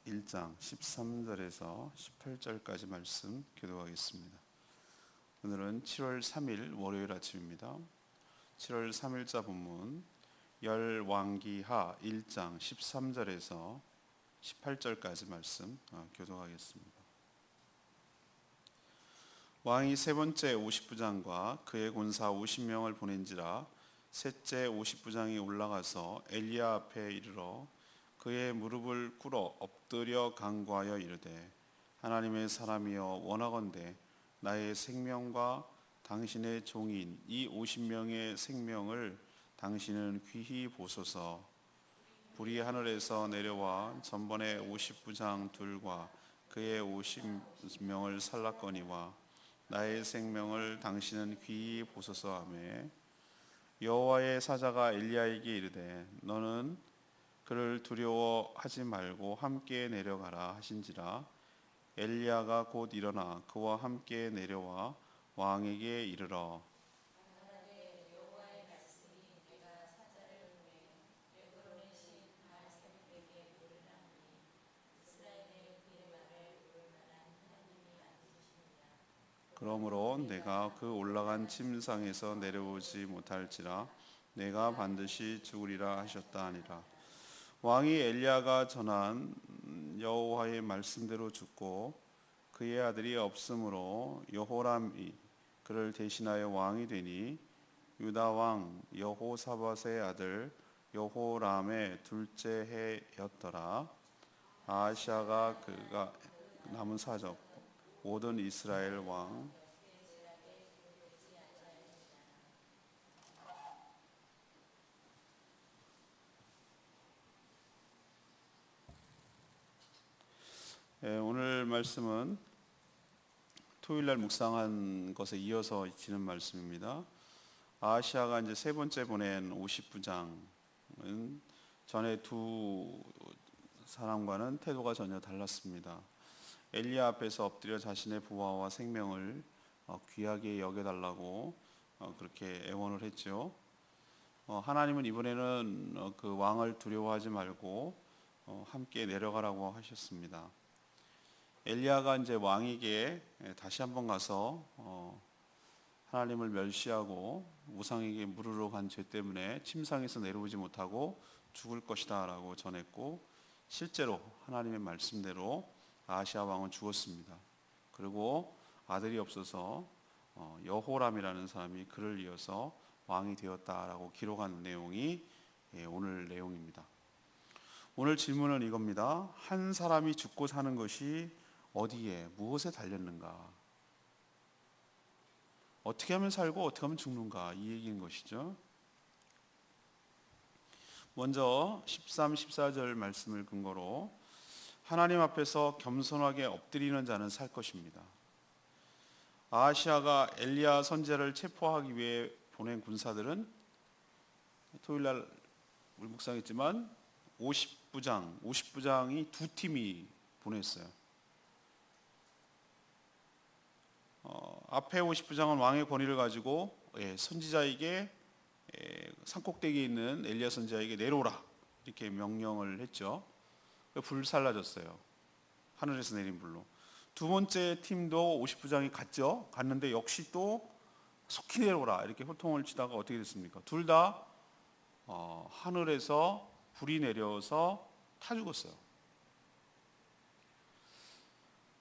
1장 13절에서 18절까지 말씀 교독하겠습니다. 오늘은 7월 3일 월요일 아침입니다. 7월 3일자 본문 열왕기하 1장 13절에서 18절까지 말씀 교독하겠습니다. 왕이 세 번째 50부장과 그의 군사 50명을 보낸지라 셋째 50부장이 올라가서 엘리야 앞에 이르러 그의 무릎을 꿇어 엎드려 간구하여 이르되 하나님의 사람이여 원하건대 나의 생명과 당신의 종인 이 50명의 생명을 당신은 귀히 보소서. 불이 하늘에서 내려와 전번에 50부장 둘과 그의 50명을 살랐거니와 나의 생명을 당신은 귀히 보소서 하매 여호와의 사자가 엘리야에게 이르되 너는 그를 두려워하지 말고 함께 내려가라 하신지라 엘리야가 곧 일어나 그와 함께 내려와 왕에게 이르러 그러므로 내가 그 올라간 침상에서 내려오지 못할지라 내가 반드시 죽으리라 하셨다 하니라. 왕이 엘리야가 전한 여호와의 말씀대로 죽고 그의 아들이 없으므로 여호람이 그를 대신하여 왕이 되니 유다 왕 여호사밧의 아들 여호람의 둘째 해였더라. 아하시아가 그가 남은 사적 모든 이스라엘 왕 오늘 말씀은 토요일날 묵상한 것에 이어서 지는 말씀입니다. 아하시아가 이제 세 번째 보낸 50부장은 전에 두 사람과는 태도가 전혀 달랐습니다. 엘리야 앞에서 엎드려 자신의 부하와 생명을 귀하게 여겨달라고 그렇게 애원을 했죠. 하나님은 이번에는 그 왕을 두려워하지 말고 함께 내려가라고 하셨습니다. 엘리야가 이제 왕에게 다시 한번 가서 하나님을 멸시하고 우상에게 물으러 간 죄 때문에 침상에서 내려오지 못하고 죽을 것이다 라고 전했고 실제로 하나님의 말씀대로 아하시아 왕은 죽었습니다. 그리고 아들이 없어서 여호람이라는 사람이 그를 이어서 왕이 되었다라고 기록한 내용이 오늘 내용입니다. 오늘 질문은 이겁니다. 한 사람이 죽고 사는 것이 어디에 무엇에 달렸는가? 어떻게 하면 살고 어떻게 하면 죽는가? 이 얘기인 것이죠. 먼저 13, 14절 말씀을 근거로 하나님 앞에서 겸손하게 엎드리는 자는 살 것입니다. 아하시아가 엘리야 선지자를 체포하기 위해 보낸 군사들은 토요일날 우리 묵상했지만 50부장이 두 팀이 보냈어요. 앞에 50부장은 왕의 권위를 가지고 선지자에게 산꼭대기에 있는 엘리야 선지자에게 내려오라 이렇게 명령을 했죠. 불살라졌어요. 하늘에서 내린 불로. 두 번째 팀도 50부장이 갔는데 역시 또 속히 내려오라 이렇게 호통을 치다가 어떻게 됐습니까? 둘 다 하늘에서 불이 내려서 타 죽었어요.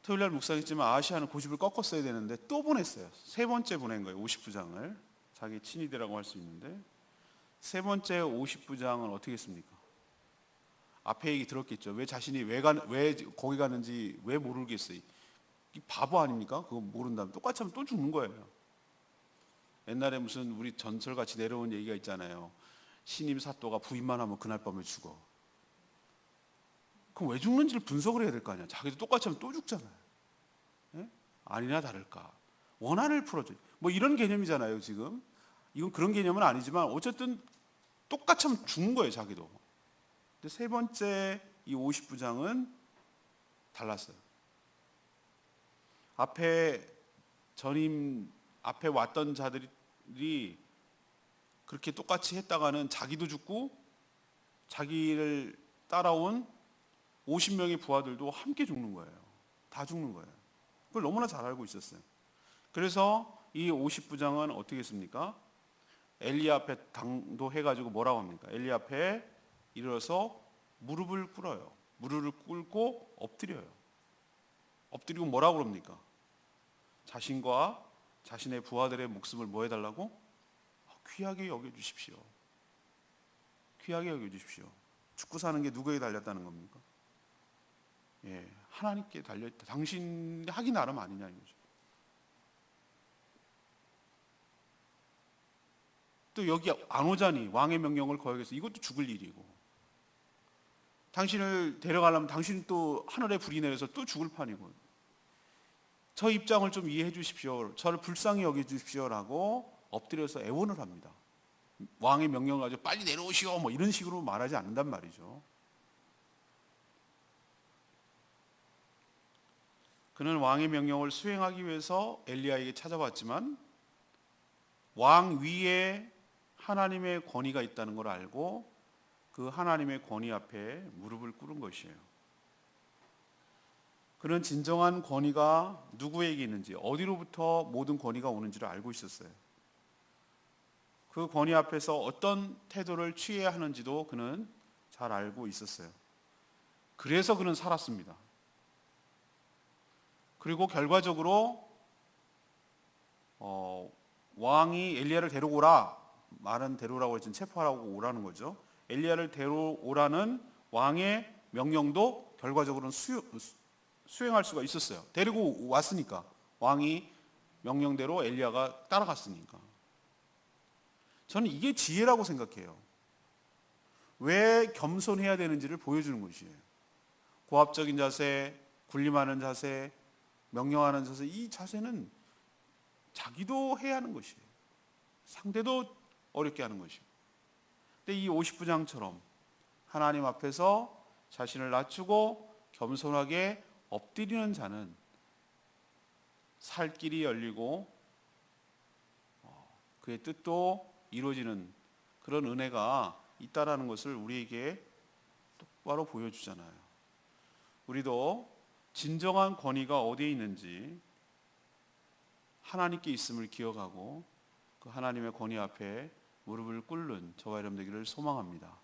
토요일날 묵상했지만 아하시아는 고집을 꺾었어야 되는데 또 보냈어요. 세 번째 보낸 거예요. 50부장을 자기 친위대라고 할 수 있는데 세 번째 50부장은 어떻게 했습니까? 앞에 얘기 들었겠죠. 왜 자신이 왜 거기 가는지 왜 모르겠어요. 이 바보 아닙니까? 그거 모른다면 똑같이 하면 또 죽는 거예요. 옛날에 무슨 우리 전설같이 내려온 얘기가 있잖아요. 신임 사또가 부인만 하면 그날 밤에 죽어. 그럼 왜 죽는지를 분석을 해야 될 거 아니야. 자기도 똑같이 하면 또 죽잖아요. 예? 아니나 다를까. 원한을 풀어줘. 뭐 이런 개념이잖아요, 지금. 이건 그런 개념은 아니지만 어쨌든 똑같이 하면 죽는 거예요, 자기도. 근데 세 번째 이 50부장은 달랐어요. 앞에 왔던 자들이 그렇게 똑같이 했다가는 자기도 죽고 자기를 따라온 50명의 부하들도 함께 죽는 거예요. 다 죽는 거예요. 그걸 너무나 잘 알고 있었어요. 그래서 이 50부장은 어떻게 했습니까? 엘리 앞에 당도해가지고 뭐라고 합니까? 엘리 앞에 이르러서 무릎을 꿇어요. 무릎을 꿇고 엎드려요. 엎드리고 뭐라고 그럽니까? 자신과 자신의 부하들의 목숨을 뭐 해달라고? 귀하게 여겨주십시오. 귀하게 여겨주십시오. 죽고 사는 게 누구에게 달렸다는 겁니까? 예, 하나님께 달려있다. 당신 하기 나름 아니냐 이거죠. 또 여기 안 오자니 왕의 명령을 거역해서 이것도 죽을 일이고, 당신을 데려가려면 당신은 또 하늘에 불이 내려서 또 죽을 판이고, 저 입장을 좀 이해해 주십시오. 저를 불쌍히 여겨 주십시오라고 엎드려서 애원을 합니다. 왕의 명령을 가지고 빨리 내려오시오 뭐 이런 식으로 말하지 않는단 말이죠. 그는 왕의 명령을 수행하기 위해서 엘리야에게 찾아왔지만 왕 위에 하나님의 권위가 있다는 걸 알고 그 하나님의 권위 앞에 무릎을 꿇은 것이에요. 그는 진정한 권위가 누구에게 있는지, 어디로부터 모든 권위가 오는지를 알고 있었어요. 그 권위 앞에서 어떤 태도를 취해야 하는지도 그는 잘 알고 있었어요. 그래서 그는 살았습니다. 그리고 결과적으로 왕이 엘리야를 데려오라, 말은 데려오라고 했지만 체포하라고 오라는 거죠. 엘리야를 데려오라는 왕의 명령도 결과적으로는 수행할 수가 있었어요. 데리고 왔으니까, 왕이 명령대로 엘리야가 따라갔으니까. 저는 이게 지혜라고 생각해요. 왜 겸손해야 되는지를 보여주는 것이에요. 고압적인 자세, 군림하는 자세, 명령하는 자세, 이 자세는 자기도 해야 하는 것이에요. 상대도 어렵게 하는 것이에요. 근데 이 50부장처럼 하나님 앞에서 자신을 낮추고 겸손하게 엎드리는 자는 살 길이 열리고 그의 뜻도 이루어지는 그런 은혜가 있다라는 것을 우리에게 똑바로 보여주잖아요. 우리도 진정한 권위가 어디에 있는지 하나님께 있음을 기억하고 그 하나님의 권위 앞에 무릎을 꿇는 저와 여러분 되기를 소망합니다.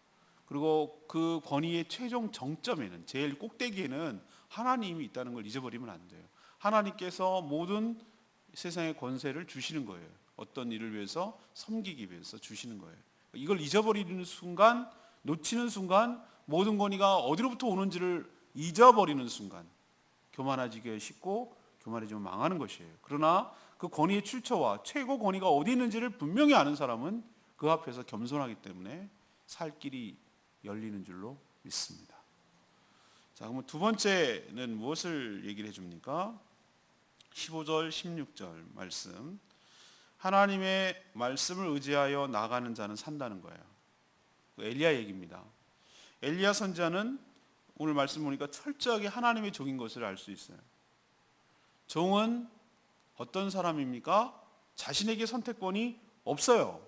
그리고 그 권위의 최종 정점에는, 제일 꼭대기에는 하나님이 있다는 걸 잊어버리면 안 돼요. 하나님께서 모든 세상의 권세를 주시는 거예요. 어떤 일을 위해서, 섬기기 위해서 주시는 거예요. 이걸 잊어버리는 순간, 놓치는 순간 모든 권위가 어디로부터 오는지를 잊어버리는 순간 교만해지기가 쉽고 교만해지면 망하는 것이에요. 그러나 그 권위의 출처와 최고 권위가 어디 있는지를 분명히 아는 사람은 그 앞에서 겸손하기 때문에 살 길이 열리는 줄로 믿습니다. 자, 그러면 두 번째는 무엇을 얘기를 해줍니까? 15절, 16절 말씀. 하나님의 말씀을 의지하여 나가는 자는 산다는 거예요. 엘리야 얘기입니다. 엘리야 선지자는 오늘 말씀 보니까 철저하게 하나님의 종인 것을 알 수 있어요. 종은 어떤 사람입니까? 자신에게 선택권이 없어요.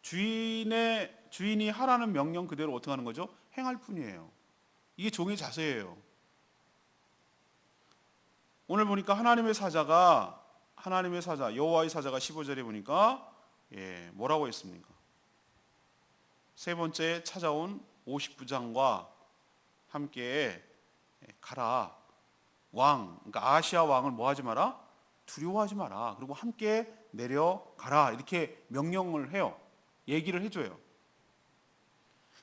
주인이 하라는 명령 그대로 어떻게 하는 거죠? 행할 뿐이에요. 이게 종의 자세예요. 오늘 보니까 하나님의 사자 여호와의 사자가 15절에 보니까 뭐라고 했습니까? 세 번째 찾아온 50부장과 함께 가라. 그러니까 아시아 왕을 뭐 하지 마라? 두려워하지 마라. 그리고 함께 내려가라. 이렇게 명령을 해요. 얘기를 해줘요.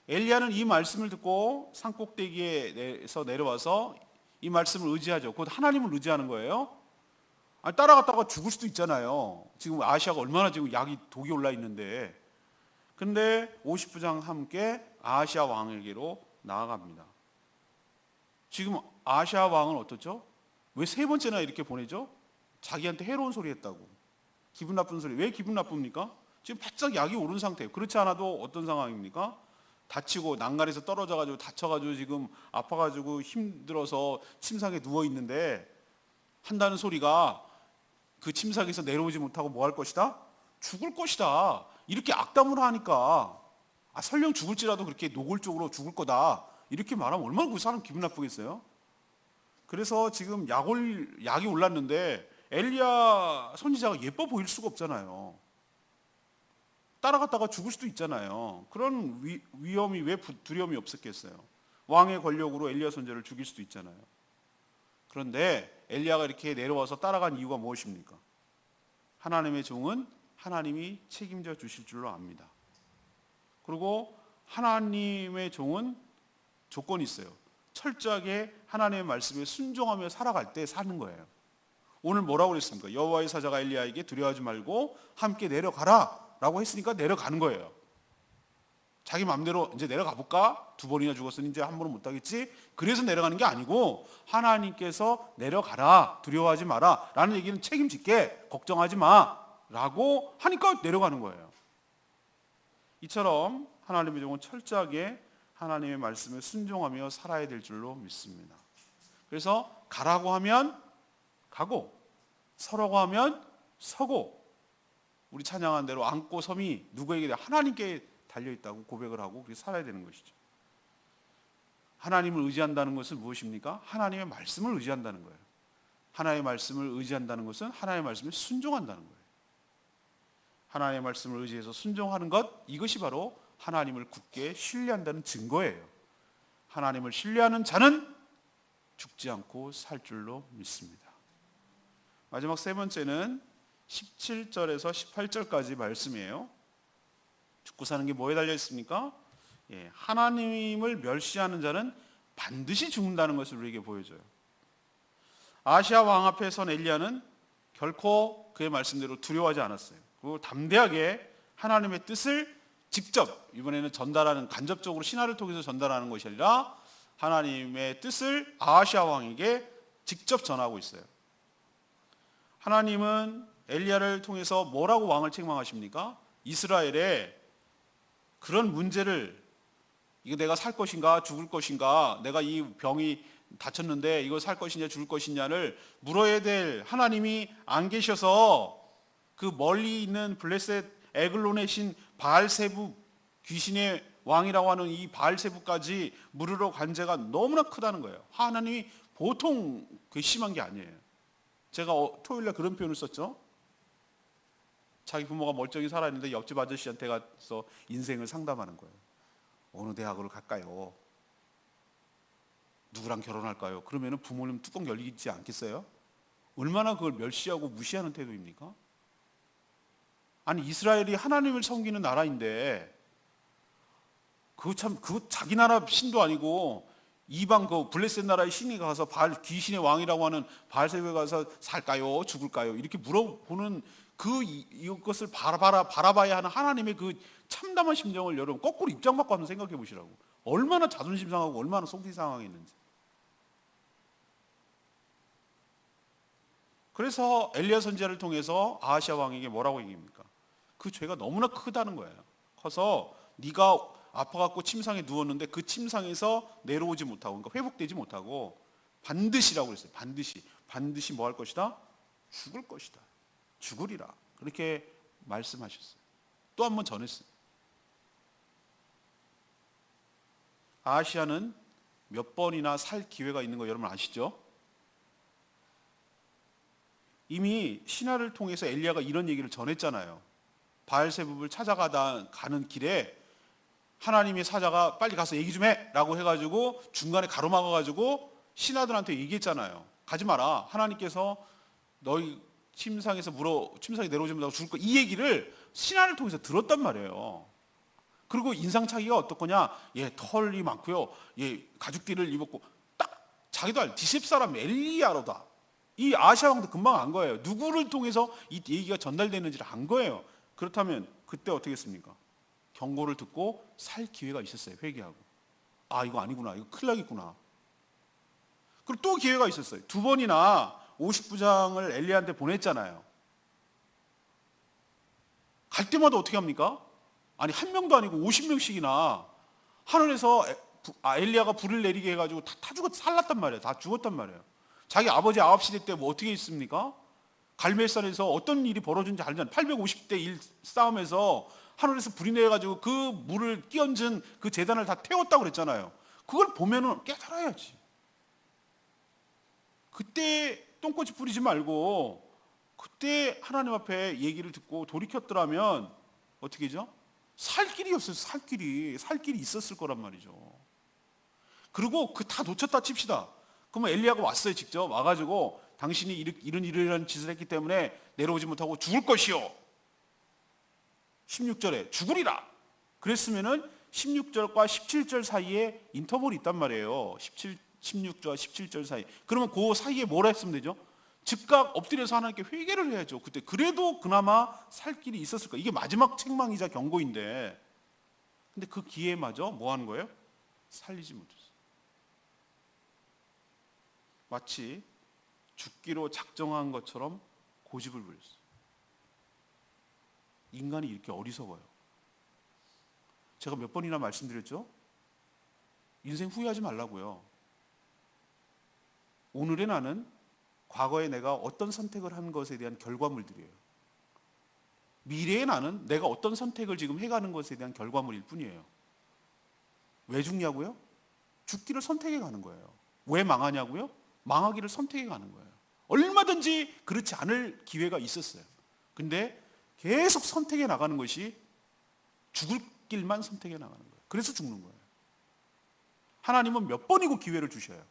엘리야는 이 말씀을 듣고 산꼭대기에서 내려와서 이 말씀을 의지하죠. 곧 하나님을 의지하는 거예요. 따라갔다가 죽을 수도 있잖아요. 지금 아시아가 얼마나 지금 독이 올라 있는데. 근데 50부장 함께 아시아 왕에게로 나아갑니다. 지금 아시아 왕은 어떻죠? 왜 세 번째나 이렇게 보내죠? 자기한테 해로운 소리 했다고. 기분 나쁜 소리. 왜 기분 나쁩니까? 지금 바짝 약이 오른 상태예요. 그렇지 않아도 어떤 상황입니까? 다치고 난간에서 떨어져가지고 다쳐가지고 지금 아파가지고 힘들어서 침상에 누워 있는데 한다는 소리가 그 침상에서 내려오지 못하고 뭐 할 것이다? 죽을 것이다. 이렇게 악담을 하니까 설령 죽을지라도 그렇게 노골적으로 죽을 거다. 이렇게 말하면 얼마나 그 사람 기분 나쁘겠어요? 그래서 지금 약이 올랐는데 엘리야 선지자가 예뻐 보일 수가 없잖아요. 따라갔다가 죽을 수도 있잖아요. 그런 위험이 왜 두려움이 없었겠어요? 왕의 권력으로 엘리야 선지자를 죽일 수도 있잖아요. 그런데 엘리야가 이렇게 내려와서 따라간 이유가 무엇입니까? 하나님의 종은 하나님이 책임져 주실 줄로 압니다. 그리고 하나님의 종은 조건이 있어요. 철저하게 하나님의 말씀에 순종하며 살아갈 때 사는 거예요. 오늘 뭐라고 그랬습니까? 여호와의 사자가 엘리야에게 두려워하지 말고 함께 내려가라 라고 했으니까 내려가는 거예요. 자기 마음대로 이제 내려가 볼까? 2번이나 죽었으니 이제 한 번은 못 하겠지? 그래서 내려가는 게 아니고 하나님께서 내려가라, 두려워하지 마라 라는 얘기는 책임질게, 걱정하지 마 라고 하니까 내려가는 거예요. 이처럼 하나님의 종은 철저하게 하나님의 말씀에 순종하며 살아야 될 줄로 믿습니다. 그래서 가라고 하면 가고, 서라고 하면 서고, 우리 찬양한 대로 안고 섬이 누구에게? 하나님께 달려있다고 고백을 하고 그렇게 살아야 되는 것이죠. 하나님을 의지한다는 것은 무엇입니까? 하나님의 말씀을 의지한다는 거예요. 하나님의 말씀을 의지한다는 것은 하나님의 말씀에 순종한다는 거예요. 하나님의 말씀을 의지해서 순종하는 것, 이것이 바로 하나님을 굳게 신뢰한다는 증거예요. 하나님을 신뢰하는 자는 죽지 않고 살 줄로 믿습니다. 마지막 세 번째는 17절에서 18절까지 말씀이에요. 죽고 사는 게 뭐에 달려 있습니까? 하나님을 멸시하는 자는 반드시 죽는다는 것을 우리에게 보여줘요. 아시아 왕 앞에 선 엘리야는 결코 그의 말씀대로 두려워하지 않았어요. 그리고 담대하게 하나님의 뜻을 직접, 이번에는 전달하는, 간접적으로 신하를 통해서 전달하는 것이 아니라 하나님의 뜻을 아시아 왕에게 직접 전하고 있어요. 하나님은 엘리야를 통해서 뭐라고 왕을 책망하십니까? 이스라엘에 그런 문제를, 이거 내가 살 것인가 죽을 것인가, 내가 이 병이 다쳤는데 이거 살 것이냐 죽을 것이냐를 물어야 될 하나님이 안 계셔서 그 멀리 있는 블레셋 에글론의 신 바알세부, 귀신의 왕이라고 하는 이 바알세부까지 물으러 간 죄가 너무나 크다는 거예요. 하나님이 보통 심한 게 아니에요. 제가 토요일에 그런 표현을 썼죠. 자기 부모가 멀쩡히 살아있는데 옆집 아저씨한테 가서 인생을 상담하는 거예요. 어느 대학으로 갈까요? 누구랑 결혼할까요? 그러면 부모님 뚜껑 열리지 않겠어요? 얼마나 그걸 멸시하고 무시하는 태도입니까? 아니, 이스라엘이 하나님을 섬기는 나라인데 그거 자기 나라 신도 아니고 이방 그 블레셋 나라의 신이 가서 귀신의 왕이라고 하는 바알세부에 가서 살까요? 죽을까요? 이렇게 물어보는 이것을 바라봐야 하는 하나님의 그 참담한 심정을 여러분 거꾸로 입장 바꿔 한번 생각해 보시라고. 얼마나 자존심 상하고 얼마나 속이 상하겠는지. 그래서 엘리야 선지자를 통해서 아하시아 왕에게 뭐라고 얘기합니까? 그 죄가 너무나 크다는 거예요. 커서 네가 아파갖고 침상에 누웠는데 그 침상에서 내려오지 못하고, 그러니까 회복되지 못하고 반드시라고 그랬어요. 반드시 뭐 할 것이다? 죽을 것이다. 죽으리라. 그렇게 말씀하셨어요. 또 한 번 전했어요. 아시아는 몇 번이나 살 기회가 있는 거 여러분 아시죠? 이미 신하를 통해서 엘리야가 이런 얘기를 전했잖아요. 바알세붑을 가는 길에 하나님의 사자가 빨리 가서 얘기 좀 해 라고 해가지고 중간에 가로막아 가지고 신하들한테 얘기했잖아요. 가지 마라. 하나님께서 너희 침상에 내려오지 못하고 죽을 거야. 이 얘기를 신하를 통해서 들었단 말이에요. 그리고 인상착의가 어떻거냐? 털이 많고요. 가죽띠를 입었고, 딱 자기도 알 디셉 사람 엘리야로다. 이 아시아 왕도 금방 안 거예요. 누구를 통해서 이 얘기가 전달되는지를 안 거예요. 그렇다면 그때 어떻게 했습니까? 경고를 듣고 살 기회가 있었어요. 회개하고. 이거 아니구나. 이거 큰일 나겠구나. 그리고 또 기회가 있었어요. 2번이나 50부장을 엘리야한테 보냈잖아요. 갈 때마다 어떻게 합니까? 아니, 한 명도 아니고 50명씩이나 하늘에서 엘리야가 불을 내리게 해가지고 다 살랐단 말이에요. 다 죽었단 말이에요. 자기 아버지 아합 시대 때 뭐 어떻게 했습니까? 갈멜산에서 어떤 일이 벌어진지 알잖아요. 850대 1 싸움에서 하늘에서 불이 내가지고 그 물을 끼얹은 그 제단을 다 태웠다고 그랬잖아요. 그걸 보면은 깨달아야지. 그때 똥꼬치 뿌리지 말고 그때 하나님 앞에 얘기를 듣고 돌이켰더라면 어떻게 죠? 살 길이었어요. 살 길이 있었을 거란 말이죠. 그리고 그 다 놓쳤다 칩시다. 그러면 엘리야가 왔어요. 직접 와가지고 당신이 이런 짓을 했기 때문에 내려오지 못하고 죽을 것이요. 16절에 죽으리라. 그랬으면은 16절과 17절 사이에 인터벌이 있단 말이에요. 16절과 17절 사이. 그러면 그 사이에 뭐라 했으면 되죠? 즉각 엎드려서 하나님께 회개를 해야죠. 그때 그래도 그나마 살 길이 있었을 거예요. 이게 마지막 책망이자 경고인데, 근데 그 기회마저 뭐 하는 거예요? 살리지 못했어요. 마치 죽기로 작정한 것처럼 고집을 부렸어요. 인간이 이렇게 어리석어요. 제가 몇 번이나 말씀드렸죠? 인생 후회하지 말라고요. 오늘의 나는 과거에 내가 어떤 선택을 한 것에 대한 결과물들이에요. 미래의 나는 내가 어떤 선택을 지금 해가는 것에 대한 결과물일 뿐이에요. 왜 죽냐고요? 죽기를 선택해 가는 거예요. 왜 망하냐고요? 망하기를 선택해 가는 거예요. 얼마든지 그렇지 않을 기회가 있었어요. 근데 계속 선택해 나가는 것이 죽을 길만 선택해 나가는 거예요. 그래서 죽는 거예요. 하나님은 몇 번이고 기회를 주셔요.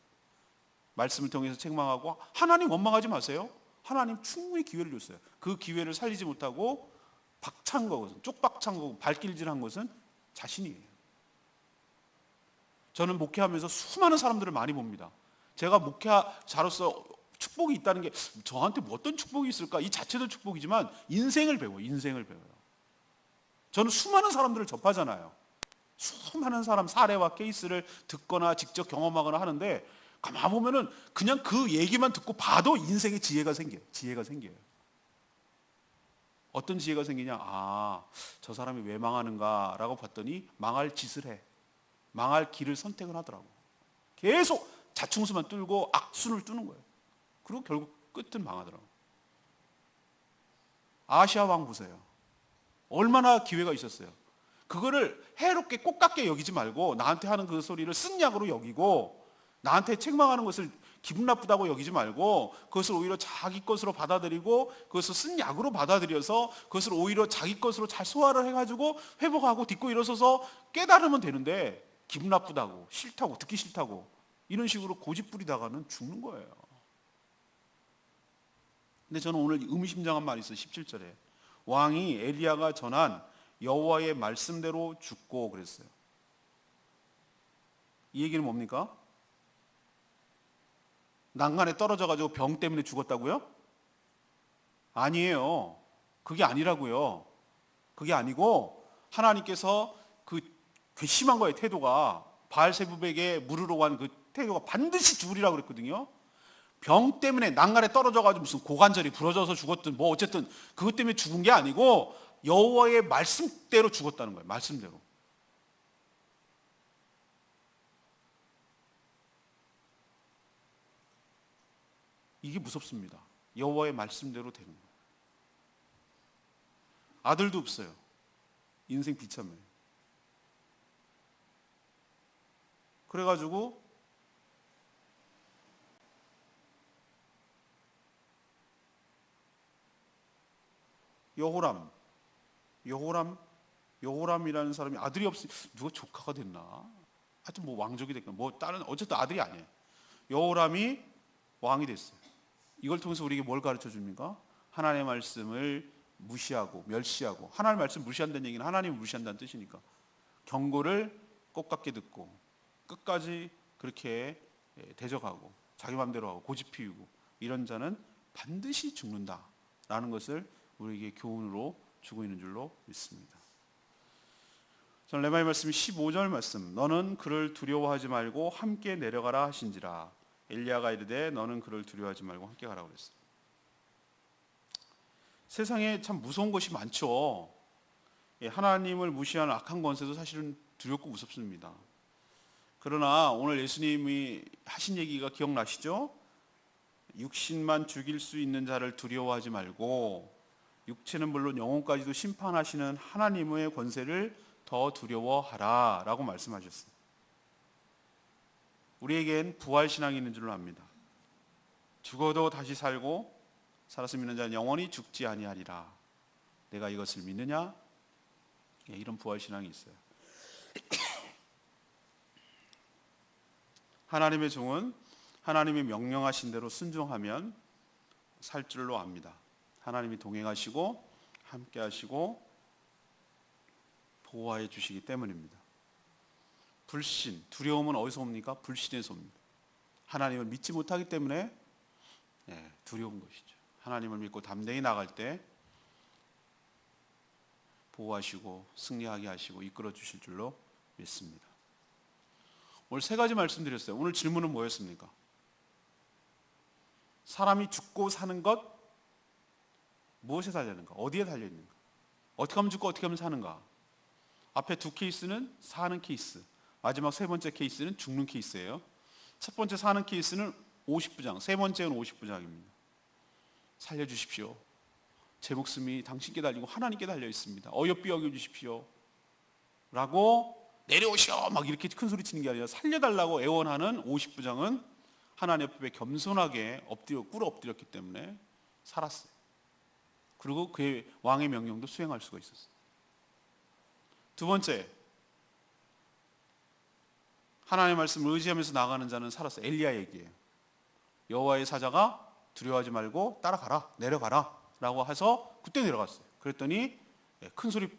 말씀을 통해서 책망하고, 하나님 원망하지 마세요. 하나님 충분히 기회를 줬어요. 그 기회를 살리지 못하고 박찬 것은, 쪽박찬 거고 발길질한 것은 자신이에요. 저는 목회하면서 수많은 사람들을 많이 봅니다. 제가 목회자로서 축복이 있다는 게 저한테 뭐 어떤 축복이 있을까? 이 자체도 축복이지만 인생을 배워요. 저는 수많은 사람들을 접하잖아요. 수많은 사람 사례와 케이스를 듣거나 직접 경험하거나 하는데, 가만 보면은 그냥 그 얘기만 듣고 봐도 인생의 지혜가 생겨요. 어떤 지혜가 생기냐? 저 사람이 왜 망하는가라고 봤더니 망할 짓을 해. 망할 길을 선택을 하더라고. 계속 자충수만 뚫고 악순을 뚫는 거예요. 그리고 결국 끝은 망하더라고. 아시아 왕 보세요. 얼마나 기회가 있었어요. 그거를 해롭게 꽃같게 여기지 말고 나한테 하는 그 소리를 쓴 약으로 여기고, 나한테 책망하는 것을 기분 나쁘다고 여기지 말고 그것을 오히려 자기 것으로 받아들이고 그것을 쓴 약으로 받아들여서 그것을 오히려 자기 것으로 잘 소화를 해가지고 회복하고 딛고 일어서서 깨달으면 되는데, 기분 나쁘다고 싫다고 듣기 싫다고 이런 식으로 고집 부리다가는 죽는 거예요. 근데 저는 오늘 의미심장한 말이 있어요. 17절에 왕이 엘리야가 전한 여호와의 말씀대로 죽고 그랬어요. 이 얘기는 뭡니까? 난간에 떨어져가지고 병 때문에 죽었다고요? 아니에요. 그게 아니라고요. 그게 아니고 하나님께서 그 괘씸한 거예요. 태도가 바알세붑에게 물으러 간 그 태도가 반드시 죽으리라고 그랬거든요. 병 때문에 난간에 떨어져가지고 무슨 고관절이 부러져서 죽었든 뭐 어쨌든 그것 때문에 죽은 게 아니고 여호와의 말씀대로 죽었다는 거예요. 말씀대로. 이게 무섭습니다. 여호와의 말씀대로 되는 거예요. 아들도 없어요. 인생 비참해요. 그래가지고 여호람이라는 사람이 아들이 없으니 누가 조카가 됐나? 하여튼 뭐 왕족이 됐거나 뭐 다른 어쨌든 아들이 아니에요. 여호람이 왕이 됐어요. 이걸 통해서 우리에게 뭘 가르쳐 줍니까? 하나님의 말씀을 무시하고 멸시하고, 하나님의 말씀 무시한다는 얘기는 하나님을 무시한다는 뜻이니까 경고를 꽃같게 듣고 끝까지 그렇게 대적하고 자기 마음대로 하고 고집 피우고 이런 자는 반드시 죽는다라는 것을 우리에게 교훈으로 주고 있는 줄로 믿습니다. 저는 레마의 말씀 15절 말씀, 너는 그를 두려워하지 말고 함께 내려가라 하신지라. 엘리야가 이르되 너는 그를 두려워하지 말고 함께 가라고 그랬어요. 세상에 참 무서운 것이 많죠. 하나님을 무시하는 악한 권세도 사실은 두렵고 무섭습니다. 그러나 오늘 예수님이 하신 얘기가 기억나시죠? 육신만 죽일 수 있는 자를 두려워하지 말고 육체는 물론 영혼까지도 심판하시는 하나님의 권세를 더 두려워하라 라고 말씀하셨어요. 우리에겐 부활신앙이 있는 줄로 압니다. 죽어도 다시 살고 살아서 믿는 자는 영원히 죽지 아니하리라. 내가 이것을 믿느냐? 예, 이런 부활신앙이 있어요. 하나님의 종은 하나님이 명령하신 대로 순종하면 살 줄로 압니다. 하나님이 동행하시고 함께 하시고 보호해 주시기 때문입니다. 불신, 두려움은 어디서 옵니까? 불신에서 옵니다. 하나님을 믿지 못하기 때문에 두려운 것이죠. 하나님을 믿고 담대히 나갈 때 보호하시고 승리하게 하시고 이끌어 주실 줄로 믿습니다. 오늘 세 가지 말씀드렸어요. 오늘 질문은 뭐였습니까? 사람이 죽고 사는 것 무엇에 달려있는가? 어디에 달려있는가? 어떻게 하면 죽고 어떻게 하면 사는가? 앞에 두 케이스는 사는 케이스, 마지막 세 번째 케이스는 죽는 케이스예요. 첫 번째 사는 케이스는 50부장, 세 번째는 50부장입니다. 살려주십시오. 제 목숨이 당신께 달리고 하나님께 달려 있습니다. 어여삐 여겨주십시오 라고 내려오시오 막 이렇게 큰 소리 치는 게 아니라 살려달라고 애원하는 50부장은 하나님 앞에 겸손하게 꿇어 엎드렸기 때문에 살았어요. 그리고 그의 왕의 명령도 수행할 수가 있었어요. 두 번째, 하나님의 말씀을 의지하면서 나가는 자는 살았어요. 엘리야 얘기예요. 여호와의 사자가 두려워하지 말고 따라가라, 내려가라 라고 해서 그때 내려갔어요. 그랬더니 큰 소리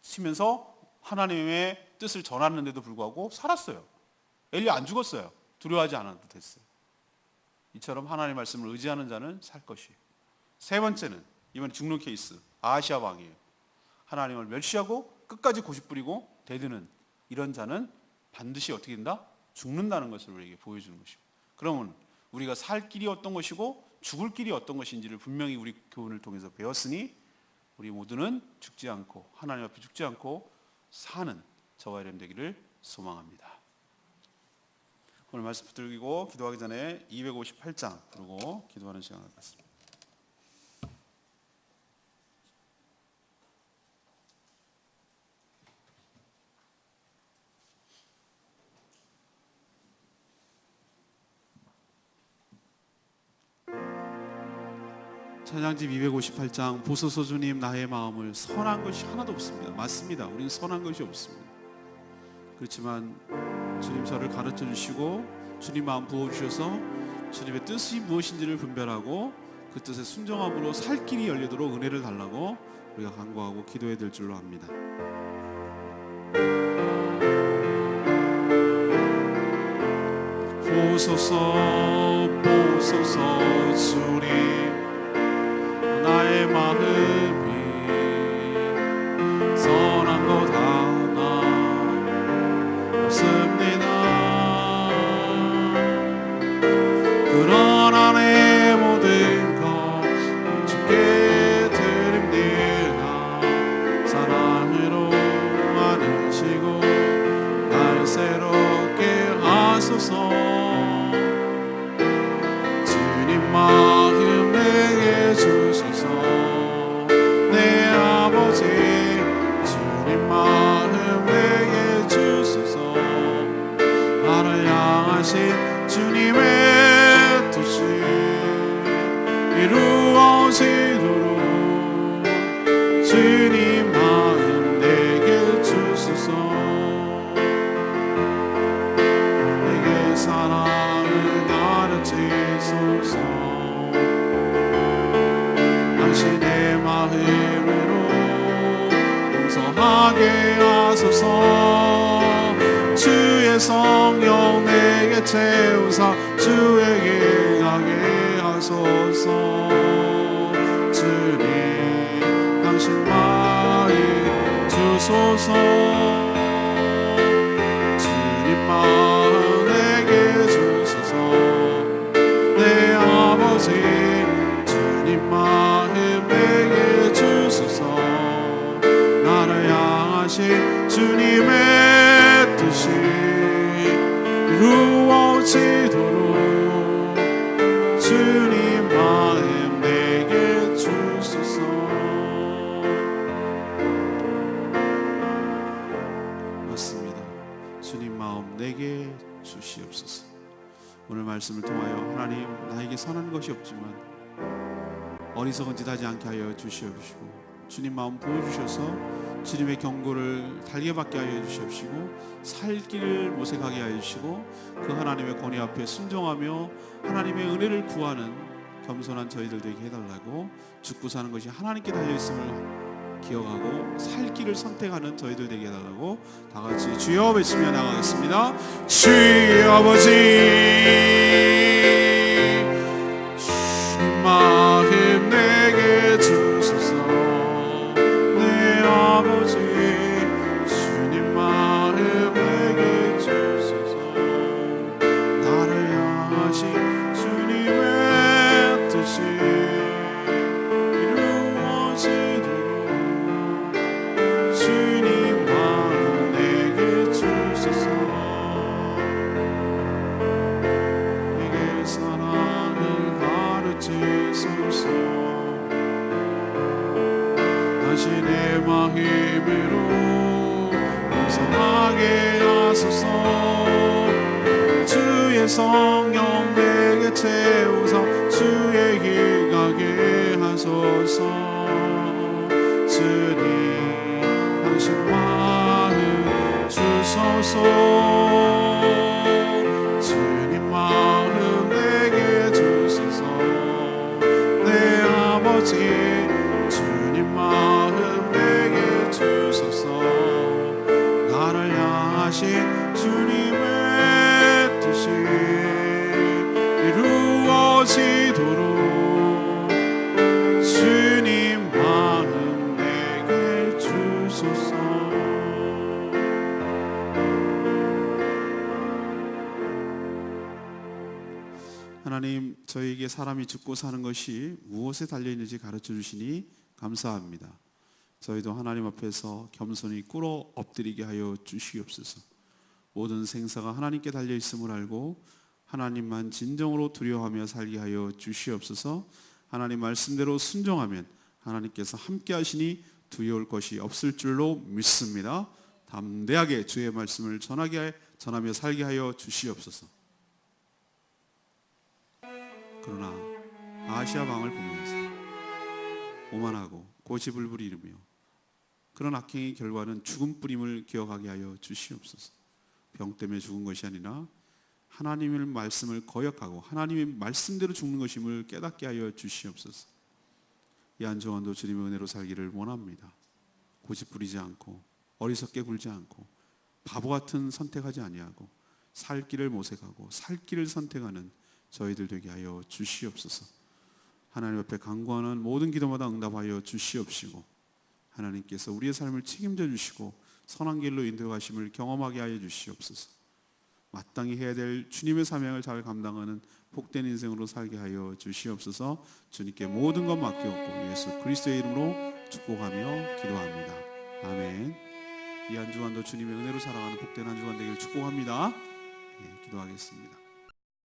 치면서 하나님의 뜻을 전하는데도 불구하고 살았어요. 엘리야 안 죽었어요. 두려워하지 않아도 됐어요. 이처럼 하나님의 말씀을 의지하는 자는 살 것이에요. 세 번째는 이번에 죽는 케이스, 아하시아 왕이에요. 하나님을 멸시하고 끝까지 고집부리고 대드는 이런 자는 반드시 어떻게 된다? 죽는다는 것을 우리에게 보여주는 것입니다. 그러면 우리가 살 길이 어떤 것이고 죽을 길이 어떤 것인지를 분명히 우리 교훈을 통해서 배웠으니 우리 모두는 죽지 않고 하나님 앞에 죽지 않고 사는 저와 여러분 되기를 소망합니다. 오늘 말씀 붙들고 기도하기 전에 258장 부르고 기도하는 시간을 갖겠습니다. 찬양집 258장 보소서 주님 나의 마음을 선한 것이 하나도 없습니다. 맞습니다. 우리는 선한 것이 없습니다. 그렇지만 주님 저를 가르쳐 주시고 주님 마음 부어주셔서 주님의 뜻이 무엇인지를 분별하고 그 뜻에 순종함으로 살 길이 열리도록 은혜를 달라고 우리가 간구하고 기도해야 될 줄로 압니다. 보소서 보소서 주님 나의 마음이 선한 것 하나 없습니다. 그러나 내 모든 것 주께 드립니다. 사랑으로 안으시고 날 새롭게 하소서. 주님 마음 내게 주소서. 내 아버지 주님 마음 내게 주소서. 나를 향하신 주님의 뜻이 이루어지도록 주님 마음 내게 주소서. 내게 사랑을 가르치소서. 당신의 마음으로 용서하게 하소서. 주의 성령 내게 채우사 주에게 가게 하소서. 주님 당신 마음 주소서. 주님 마음 내게 주소서. 내 아버지 주님 마음 내게 주소서. 나를 향하신 주님의 뜻이 이루어지도록 주님 마음 내게 주소서. 말씀을 통하여 하나님, 나에게 선한 것이 없지만 어리석은 짓 하지 않게 하여 주시옵시고, 주님 마음 부어주셔서 주님의 경고를 달게 받게 하여 주시옵시고, 살 길을 모색하게 하여 주시고, 그 하나님의 권위 앞에 순종하며 하나님의 은혜를 구하는 겸손한 저희들 되게 해달라고, 죽고 사는 것이 하나님께 달려있음을 기억하고 살 길을 선택하는 저희들 되게 해달라고 다 같이 주여 외치며 나가겠습니다. 주의 아버지, 주님 마음 내게 주소서. 내 아버지, 주님 마음 내게 주소서. 나를 향하신 주님의 뜻이 당신의 마음으로 풍성하게 하소서. 주의 성령 내게 채우사 주의 길 가게 하소서. 주님 당신 마음 주소서. 주님 마음 내게 주소서. 내 아버지, 주님 마음 내게 주소서. 나를 향하신 주님의 뜻이 이루어지도록 주님 마음 내게 주소서. 하나님, 저에게 사람이 죽고 사는 것이 무엇에 달려있는지 가르쳐 주시니 감사합니다. 저희도 하나님 앞에서 겸손히 꿇어 엎드리게 하여 주시옵소서. 모든 생사가 하나님께 달려있음을 알고 하나님만 진정으로 두려워하며 살게 하여 주시옵소서. 하나님 말씀대로 순종하면 하나님께서 함께 하시니 두려울 것이 없을 줄로 믿습니다. 담대하게 주의 말씀을 전하며 살게 하여 주시옵소서. 그러나 아시아 방을 보면서 오만하고 고집을 부리며 그런 악행의 결과는 죽음 뿌림을 기억하게 하여 주시옵소서. 병 때문에 죽은 것이 아니라 하나님의 말씀을 거역하고 하나님의 말씀대로 죽는 것임을 깨닫게 하여 주시옵소서. 이 한 주간도 주님의 은혜로 살기를 원합니다. 고집 부리지 않고 어리석게 굴지 않고 바보 같은 선택하지 아니하고 살 길을 모색하고 살 길을 선택하는 저희들 되게 하여 주시옵소서. 하나님 앞에 간구하는 모든 기도마다 응답하여 주시옵시고, 하나님께서 우리의 삶을 책임져 주시고 선한 길로 인도하심을 경험하게 하여 주시옵소서. 마땅히 해야 될 주님의 사명을 잘 감당하는 복된 인생으로 살게 하여 주시옵소서. 주님께 모든 것 맡겨놓고 예수 그리스도의 이름으로 축복하며 기도합니다. 아멘. 이 한 주간도 주님의 은혜로 살아가는 복된 한 주간 되기를 축복합니다. 기도하겠습니다.